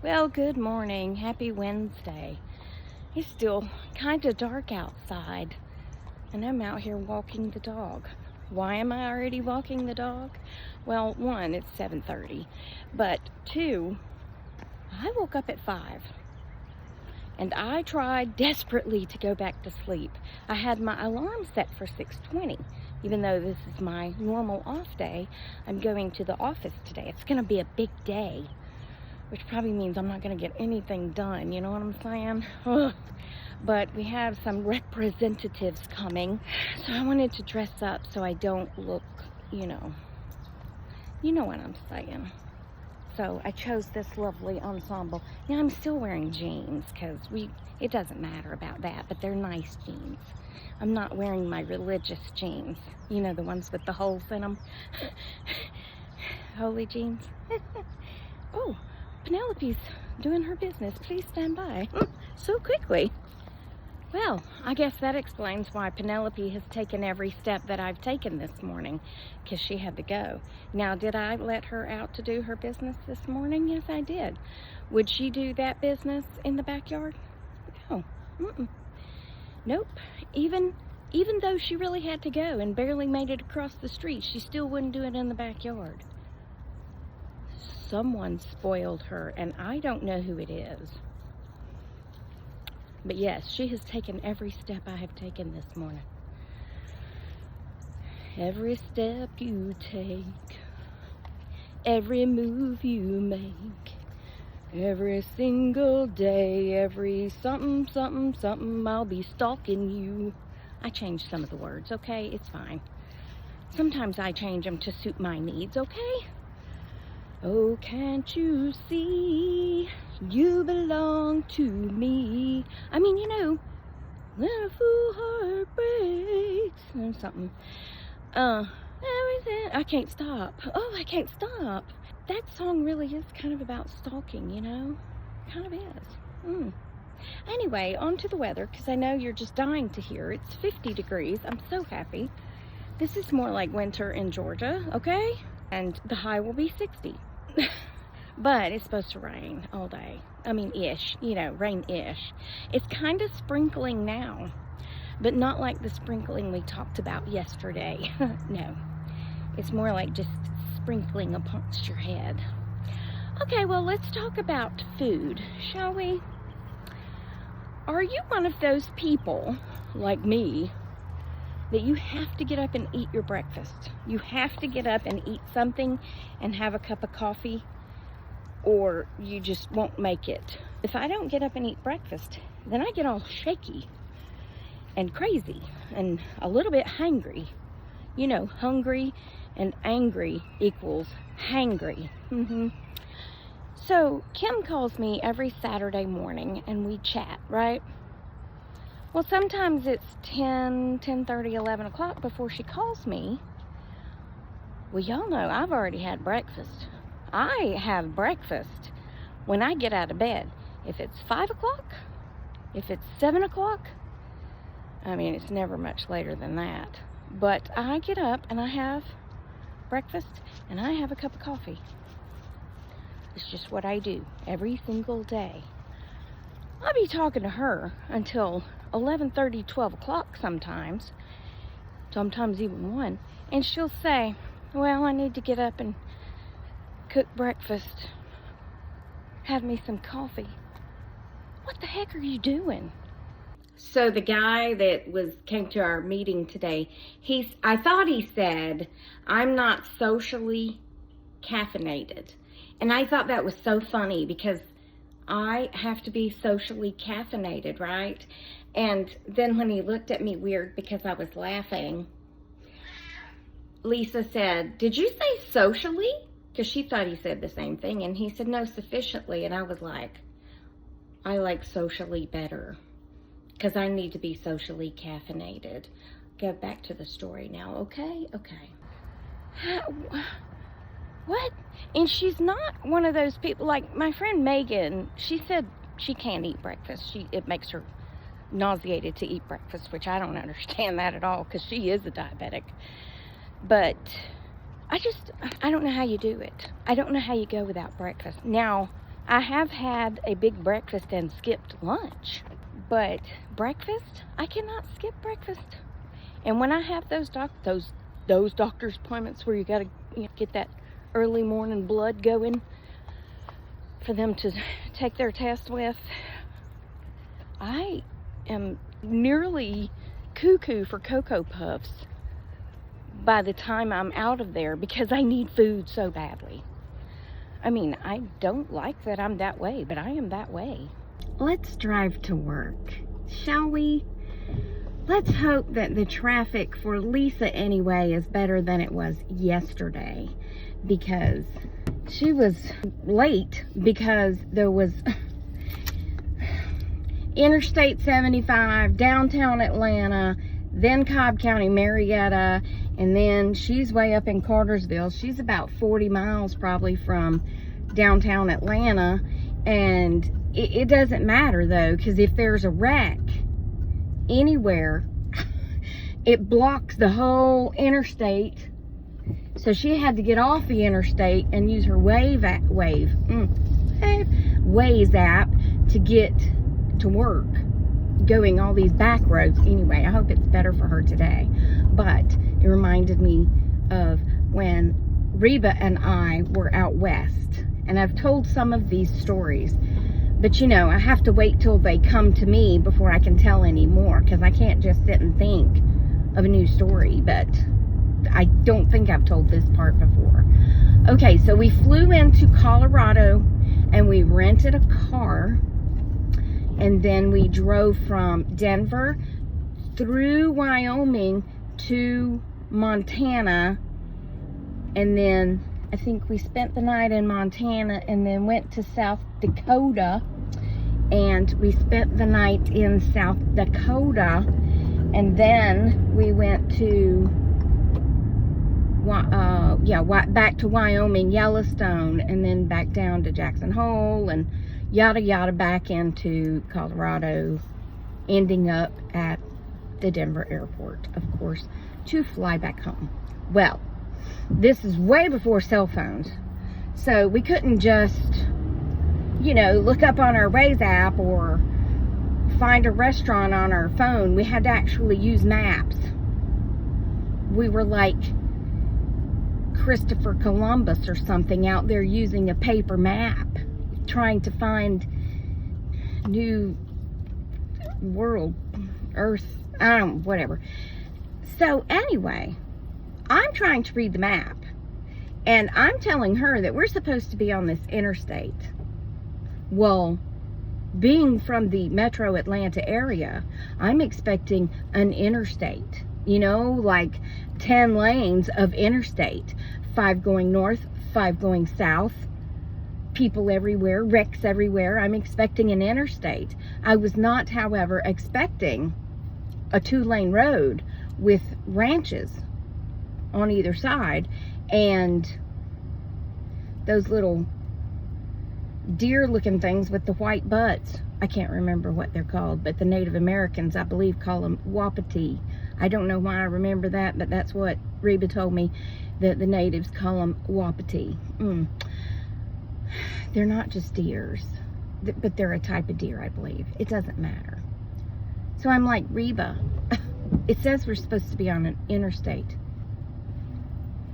Well, good morning. Happy Wednesday. It's still kind of dark outside, and I'm out here walking the dog. Why am I already walking the dog? Well, one, it's 7:30, but two, I woke up at 5, and I tried desperately to go back to sleep. I had my alarm set for 6:20. Even though this is my normal off day, I'm going to the office today. It's going to be a big day, which probably means I'm not going to get anything done, you know what I'm saying? Ugh. But we have some representatives coming, so I wanted to dress up so I don't look, you know what I'm saying. So I chose this lovely ensemble. Now I'm still wearing jeans because it doesn't matter about that, but they're nice jeans. I'm not wearing my religious jeans, you know, the ones with the holes in them. Holy jeans. Oh, Penelope's doing her business. Please stand by. So quickly. Well, I guess that explains why Penelope has taken every step that I've taken this morning, because she had to go. Now, did I let her out to do her business this morning? Yes, I did. Would she do that business in the backyard? No. Nope. Even though she really had to go and barely made it across the street, she still wouldn't do it in the backyard. Someone spoiled her, and I don't know who it is. But yes, she has taken every step I have taken this morning. Every step you take, every move you make, every single day, every something, I'll be stalking you. I changed some of the words, okay? It's fine. Sometimes I change them to suit my needs, okay? Oh, can't you see you belong to me? I mean, you know, when a fool heart breaks or something. Everything. I can't stop. Oh, I can't stop. That song really is kind of about stalking, you know? Kind of is. Anyway, on to the weather, because I know you're just dying to hear. It's 50 degrees. I'm so happy. This is more like winter in Georgia, okay? And the high will be 60. But it's supposed to rain all day. I mean, ish, you know, rain-ish. It's kind of sprinkling now, but not like the sprinkling we talked about yesterday. No, it's more like just sprinkling amongst your head. Okay, well, let's talk about food, shall we? Are you one of those people, like me, that you have to get up and eat your breakfast? You have to get up and eat something and have a cup of coffee, or you just won't make it. If I don't get up and eat breakfast, then I get all shaky and crazy and a little bit hangry. You know, hungry and angry equals hangry. So Kim calls me every Saturday morning and we chat, right? Well, sometimes it's 10:30, 11 o'clock before she calls me. Well, y'all know I've already had breakfast. I have breakfast when I get out of bed. If it's 5 o'clock, if it's 7 o'clock, I mean, it's never much later than that. But I get up and I have breakfast and I have a cup of coffee. It's just what I do every single day. I'll be talking to her until 11:30, 12 o'clock sometimes even 1, and she'll say, well, I need to get up and cook breakfast, have me some coffee. What the heck are you doing? So the guy that came to our meeting today, I thought he said, I'm not socially caffeinated. And I thought that was so funny because I have to be socially caffeinated, right? And then when he looked at me weird because I was laughing, Lisa said, did you say socially? Because she thought he said the same thing. And he said, no, sufficiently. And I was like, I like socially better because I need to be socially caffeinated. Go back to the story now, okay? Okay. What? And she's not one of those people, like my friend Megan, she said she can't eat breakfast. It makes her nauseated to eat breakfast, which I don't understand that at all because she is a diabetic. But I don't know how you do it. I don't know how you go without breakfast. Now, I have had a big breakfast and skipped lunch, but breakfast, I cannot skip breakfast. And when I have those doctor's appointments where you gotta get that early morning blood going for them to take their test with, I am nearly cuckoo for Cocoa Puffs by the time I'm out of there because I need food so badly. I mean, I don't like that I'm that way, but I am that way. Let's drive to work, shall we? Let's hope that the traffic for Lisa anyway is better than it was yesterday, because she was late because there was Interstate 75, downtown Atlanta, then Cobb County, Marietta, and then she's way up in Cartersville. She's about 40 miles probably from downtown Atlanta, and it doesn't matter though, because if there's a wreck anywhere, it blocks the whole interstate. So she had to get off the interstate and use her Waze app to get to work, going all these back roads. Anyway, I hope it's better for her today. But it reminded me of when Reba and I were out west, and I've told some of these stories, but I have to wait till they come to me before I can tell any more, because I can't just sit and think of a new story. But I don't think I've told this part before. Okay, so we flew into Colorado and we rented a car, and then we drove from Denver through Wyoming to Montana, and then I think we spent the night in Montana and then went to South Dakota, and we spent the night in South Dakota, and then we went to back to Wyoming, Yellowstone, and then back down to Jackson Hole, and yada yada, back into Colorado, ending up at the Denver airport, of course, to fly back home. Well, this is way before cell phones, so we couldn't just look up on our Waze app or find a restaurant on our phone. We had to actually use maps. We were like Christopher Columbus or something, out there using a paper map, trying to find new world, Earth, I don't know, whatever. So anyway, I'm trying to read the map, and I'm telling her that we're supposed to be on this interstate. Well, being from the metro Atlanta area, I'm expecting an interstate, like 10 lanes of interstate, 5 going north, 5 going south, people everywhere, wrecks everywhere. I'm expecting an interstate. I was not, however, expecting a 2-lane road with ranches on either side, and those little deer looking things with the white butts. I can't remember what they're called, but the Native Americans, I believe, call them wapiti. I don't know why I remember that, but that's what Reba told me, that the natives call them wapiti. They're not just deers, but they're a type of deer, I believe. It doesn't matter. So I'm like, Reba, it says we're supposed to be on an interstate.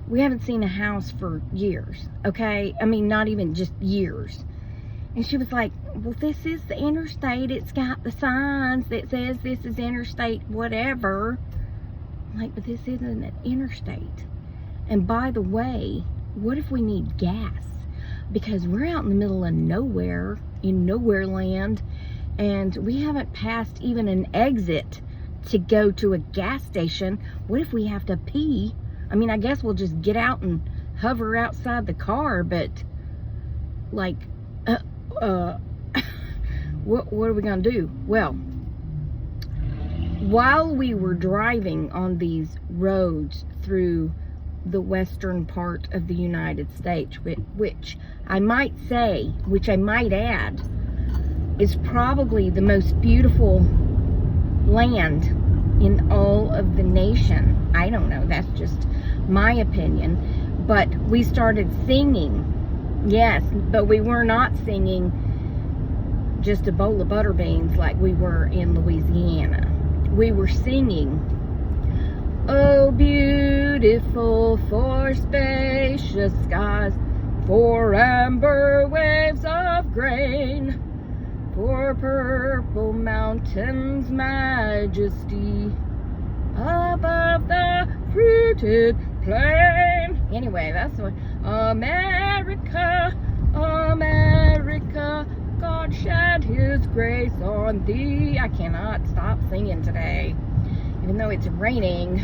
We haven't seen a house for years, okay? I mean, not even just years. And she was like, well, this is the interstate. It's got the signs that says this is interstate whatever. I'm like, but this isn't an interstate. And by the way, what if we need gas? Because we're out in the middle of nowhere, in nowhere land, and we haven't passed even an exit to go to a gas station. What if we have to pee? I mean, I guess we'll just get out and hover outside the car, but like, what are we gonna do? Well, while we were driving on these roads through the western part of the United States, which I might say, which I might add, is probably the most beautiful land in all of the nation. I don't know, that's just my opinion. But we started singing Yes, but we were not singing just a bowl of butter beans like we were in Louisiana. We were singing, oh, beautiful for spacious skies, for amber waves of grain, for purple mountains' majesty, above the fruited plain. Anyway, that's what, America, America, God shed his grace on thee. I cannot stop singing today, even though it's raining.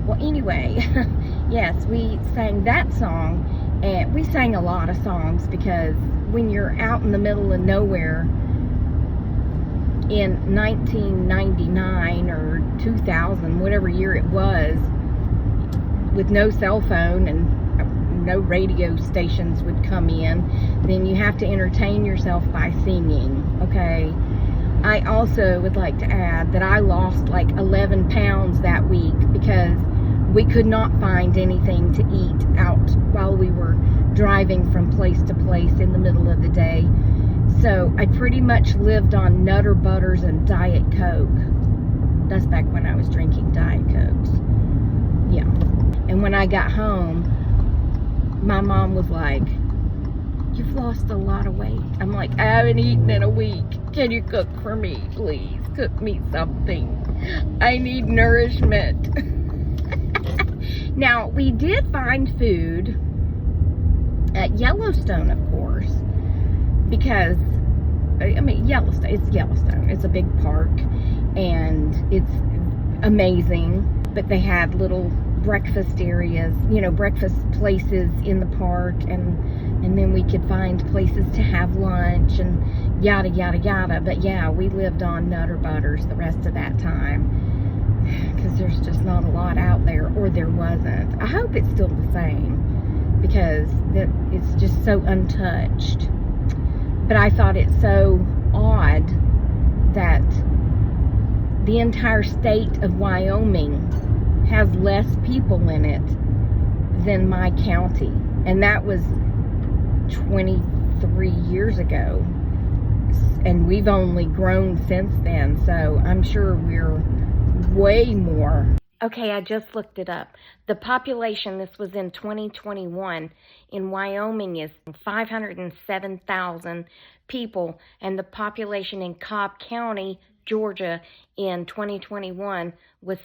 Well, anyway, yes, we sang that song, and we sang a lot of songs because when you're out in the middle of nowhere in 1999 or 2000, whatever year it was, with no cell phone and no radio stations would come in, then you have to entertain yourself by singing, okay? I also would like to add that I lost like 11 pounds that week because we could not find anything to eat out while we were driving from place to place in the middle of the day. So I pretty much lived on Nutter Butters and Diet Coke. That's back when I was drinking Diet Cokes. Yeah. And when I got home, my mom was like, you've lost a lot of weight. I'm like, I haven't eaten in a week. Can you cook for me, please? Cook me something. I need nourishment. Now, we did find food at Yellowstone, of course, because, I mean, Yellowstone, it's Yellowstone. It's a big park, and it's amazing, but they had little breakfast areas, you know, breakfast places in the park, and then we could find places to have lunch and yada yada yada. But yeah, we lived on Nutter Butters the rest of that time because there's just not a lot out there, or there wasn't. I hope it's still the same because it's just so untouched. But I thought it so odd that the entire state of Wyoming has less people in it than my county, and that was 23 years ago, and we've only grown since then, so I'm sure we're way more. Okay, I just looked it up. The population, this was in 2021, in Wyoming is 507,000 people, and the population in Cobb County, Georgia, in 2021 was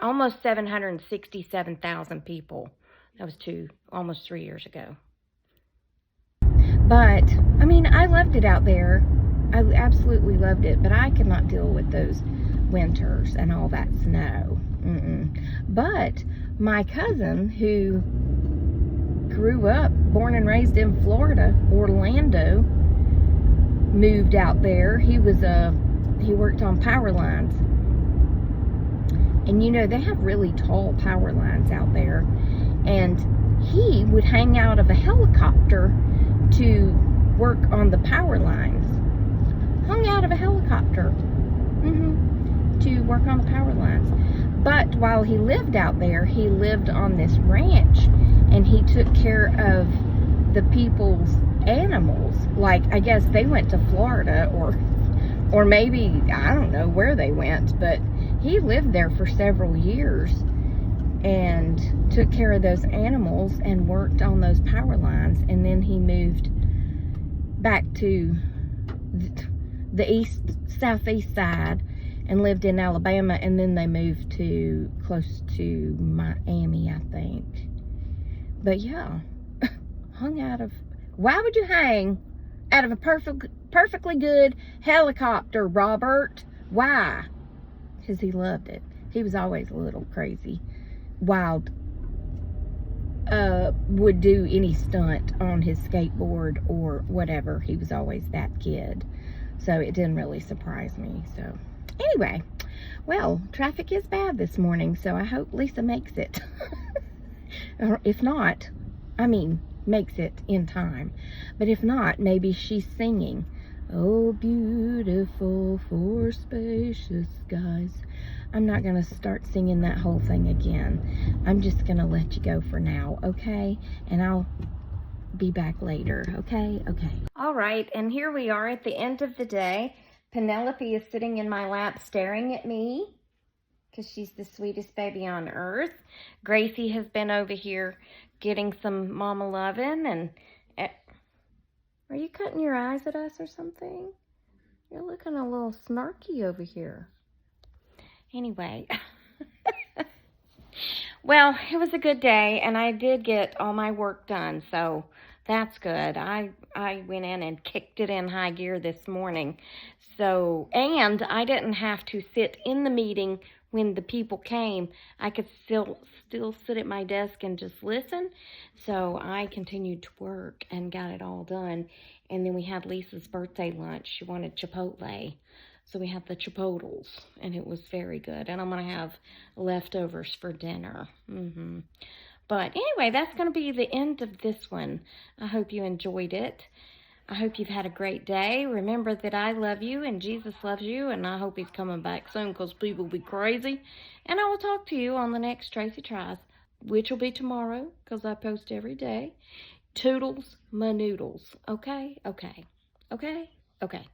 almost 767,000 people. That was almost 3 years ago. But, I mean, I loved it out there. I absolutely loved it, but I could not deal with those winters and all that snow. But my cousin, who grew up, born and raised in Florida, Orlando, moved out there. He worked on power lines. And you know, they have really tall power lines out there. And he would hang out of a helicopter to work on the power lines. Hung out of a helicopter to work on the power lines. But while he lived out there, he lived on this ranch, and he took care of the people's animals. Like, I guess they went to Florida, or maybe, I don't know where they went, but he lived there for several years and took care of those animals and worked on those power lines. And then he moved back to the southeast side and lived in Alabama, and then they moved to close to Miami, I think. But yeah, hung out of, why would you hang out of a perfectly good helicopter, Robert? Why? Because he loved it. He was always a little crazy, wild, would do any stunt on his skateboard or whatever. He was always that kid. So it didn't really surprise me. So anyway, well, traffic is bad this morning, so I hope Lisa makes it. Or if not, I mean, makes it in time. But if not, maybe she's singing, oh, beautiful for spacious skies. I'm not going to start singing that whole thing again. I'm just going to let you go for now, okay? And I'll be back later, okay? Okay. All right, and here we are at the end of the day. Penelope is sitting in my lap staring at me because she's the sweetest baby on earth. Gracie has been over here getting some mama loving, and are you cutting your eyes at us or something? You're looking a little snarky over here. Anyway, well, it was a good day, and I did get all my work done, so that's good. I went in and kicked it in high gear this morning. So, and I didn't have to sit in the meeting when the people came. I could still sit at my desk and just listen. So I continued to work and got it all done. And then we had Lisa's birthday lunch. She wanted Chipotle. So we had the Chipotles, and it was very good. And I'm going to have leftovers for dinner. But anyway, that's going to be the end of this one. I hope you enjoyed it. I hope you've had a great day. Remember that I love you and Jesus loves you, and I hope he's coming back soon because people will be crazy. And I will talk to you on the next Tracy Tries, which will be tomorrow because I post every day. Toodles, my noodles. Okay? Okay. Okay? Okay.